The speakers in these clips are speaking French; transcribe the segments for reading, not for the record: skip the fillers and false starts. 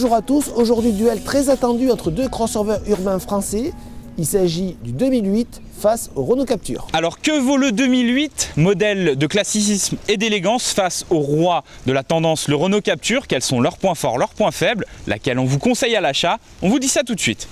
Bonjour à tous, aujourd'hui duel très attendu entre deux crossovers urbains français. Il s'agit du 2008 face au Renault Captur. Alors que vaut le 2008, modèle de classicisme et d'élégance face au roi de la tendance, le Renault Captur? Quels sont leurs points forts, leurs points faibles, laquelle on vous conseille à l'achat? On vous dit ça tout de suite.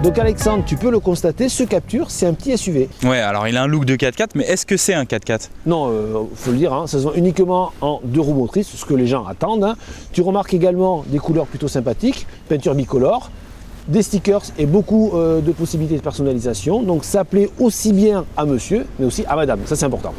Donc Alexandre, tu peux le constater, ce Captur, c'est un petit SUV. Ouais, alors il a un look de 4x4, mais est-ce que c'est un 4x4? Non, faut le dire, ça se vend uniquement en deux roues motrices, ce que les gens attendent. Tu remarques également des couleurs plutôt sympathiques, peinture bicolore, des stickers et beaucoup de possibilités de personnalisation. Donc ça plaît aussi bien à monsieur, mais aussi à madame, ça c'est important.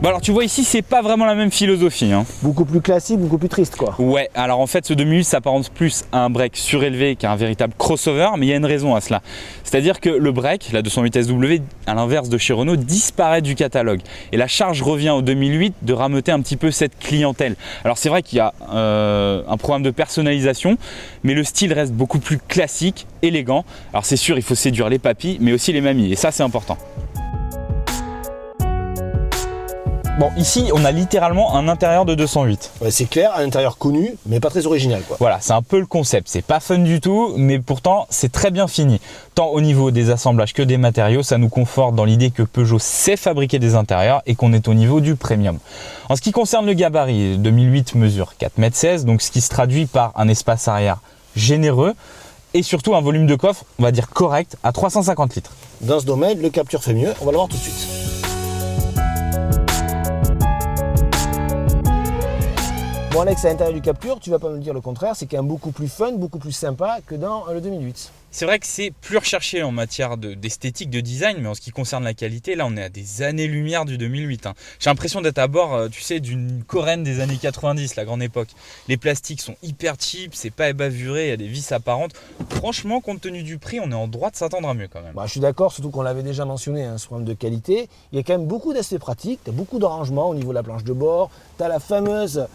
Bon alors tu vois ici, c'est pas vraiment la même philosophie. Beaucoup plus classique, beaucoup plus triste quoi. Ouais, alors en fait ce 2008 s'apparente plus à un break surélevé qu'à un véritable crossover, mais il y a une raison à cela. C'est-à-dire que le break, la 208 SW, à l'inverse de chez Renault, disparaît du catalogue. Et la charge revient au 2008 de rameuter un petit peu cette clientèle. Alors c'est vrai qu'il y a un programme de personnalisation, mais le style reste beaucoup plus classique, élégant. Alors c'est sûr, il faut séduire les papis, mais aussi les mamies, et ça c'est important. Bon, ici, on a littéralement un intérieur de 208. Ouais, c'est clair, un intérieur connu, mais pas très original, quoi. Voilà, c'est un peu le concept. C'est pas fun du tout, mais pourtant, c'est très bien fini. Tant au niveau des assemblages que des matériaux, ça nous conforte dans l'idée que Peugeot sait fabriquer des intérieurs et qu'on est au niveau du premium. En ce qui concerne le gabarit, 2008 mesure 4,16 m, donc ce qui se traduit par un espace arrière généreux et surtout un volume de coffre, on va dire correct, à 350 litres. Dans ce domaine, le Captur fait mieux, on va le voir tout de suite. Bon Alex, à l'intérieur du Captur, tu vas pas me dire le contraire, c'est quand même beaucoup plus fun, beaucoup plus sympa que dans le 2008. C'est vrai que c'est plus recherché en matière d'esthétique, de design, mais en ce qui concerne la qualité, là on est à des années-lumière du 2008. J'ai l'impression d'être à bord, tu sais, d'une Corenne des années 90, la grande époque. Les plastiques sont hyper cheap, c'est pas ébavuré, il y a des vis apparentes. Franchement, compte tenu du prix, on est en droit de s'attendre à mieux quand même. Bah, je suis d'accord, surtout qu'on l'avait déjà mentionné, ce problème de qualité. Il y a quand même beaucoup d'aspects pratiques, tu as beaucoup d'arrangements au niveau de la planche de bord, tu as la fameuse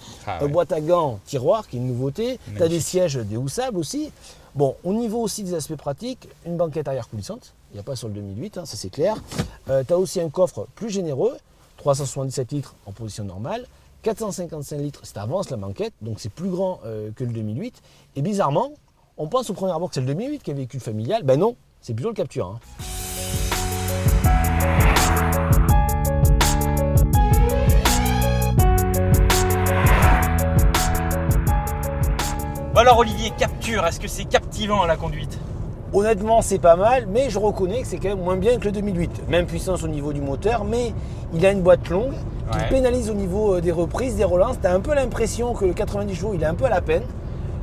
boîte à gants tiroir qui est une nouveauté, tu as des sièges déhoussables aussi. Bon, au niveau aussi des aspects pratiques, une banquette arrière coulissante, il n'y a pas sur le 2008, ça c'est clair. Tu as aussi un coffre plus généreux, 377 litres en position normale, 455 litres si tu avances la banquette, donc c'est plus grand que le 2008. Et bizarrement, on pense au premier abord que c'est le 2008 qui est un véhicule familial, ben non, c'est plutôt le Captur. Alors Olivier, Captur, est-ce que c'est captivant à la conduite? Honnêtement, c'est pas mal, mais je reconnais que c'est quand même moins bien que le 2008. Même puissance au niveau du moteur, mais il a une boîte longue qui pénalise au niveau des reprises, des relances. Tu as un peu l'impression que le 90 chevaux, il est un peu à la peine,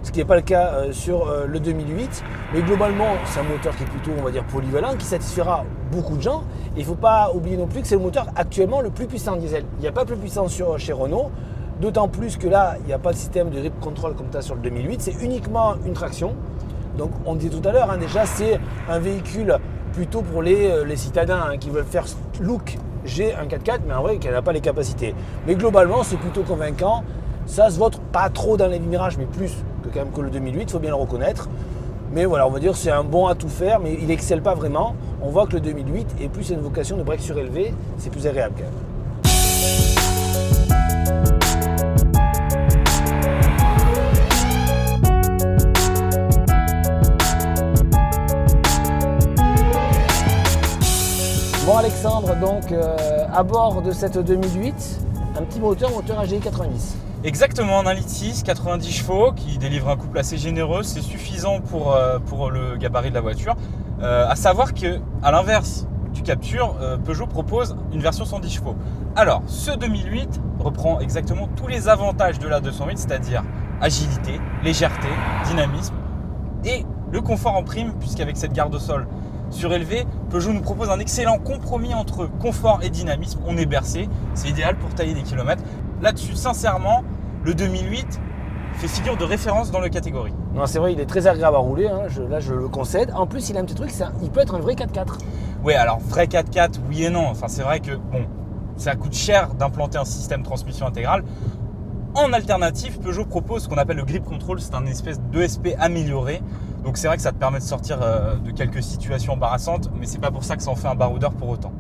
ce qui n'est pas le cas sur le 2008. Mais globalement, c'est un moteur qui est plutôt, on va dire, polyvalent, qui satisfera beaucoup de gens. Et il ne faut pas oublier non plus que c'est le moteur actuellement le plus puissant en diesel. Il n'y a pas plus puissant chez Renault. D'autant plus que là, il n'y a pas de système de grip control comme tu as sur le 2008, c'est uniquement une traction. Donc on disait tout à l'heure, déjà c'est un véhicule plutôt pour les citadins qui veulent faire look, j'ai un 4x4, mais en vrai qui n'a pas les capacités. Mais globalement, c'est plutôt convaincant. Ça se vote pas trop dans les virages, mais plus que quand même que le 2008, il faut bien le reconnaître. Mais voilà, on va dire que c'est un bon à tout faire, mais il n'excelle pas vraiment. On voit que le 2008 est plus une vocation de break surélevé, c'est plus agréable quand même. Bon Alexandre, donc à bord de cette 2008, un petit moteur AGI 90. Exactement, un 1,6 litre, 90 chevaux qui délivre un couple assez généreux, c'est suffisant pour le gabarit de la voiture. À savoir qu'à l'inverse du Captur, Peugeot propose une version 110 chevaux. Alors, ce 2008 reprend exactement tous les avantages de la 208, c'est-à-dire agilité, légèreté, dynamisme et le confort en prime, puisqu'avec cette garde au sol surélevé, Peugeot nous propose un excellent compromis entre confort et dynamisme. On est bercé, c'est idéal pour tailler des kilomètres. Là-dessus, sincèrement, le 2008 fait figure de référence dans la catégorie. Non, c'est vrai, il est très agréable à rouler, là je le concède. En plus, il a un petit truc, il peut être un vrai 4x4. Oui, alors vrai 4x4, oui et non. Enfin, c'est vrai que bon, ça coûte cher d'implanter un système de transmission intégrale. En alternative, Peugeot propose ce qu'on appelle le grip control, c'est un espèce d'ESP amélioré. Donc c'est vrai que ça te permet de sortir de quelques situations embarrassantes, mais c'est pas pour ça que ça en fait un baroudeur pour autant.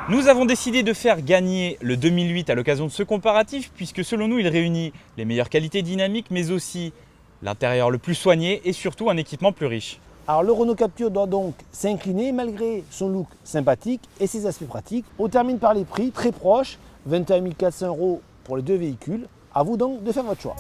Nous avons décidé de faire gagner le 2008 à l'occasion de ce comparatif puisque selon nous il réunit les meilleures qualités dynamiques mais aussi l'intérieur le plus soigné et surtout un équipement plus riche. Alors le Renault Captur doit donc s'incliner malgré son look sympathique et ses aspects pratiques. On termine par les prix très proches, 21 400 € pour les deux véhicules. À vous donc de faire votre choix.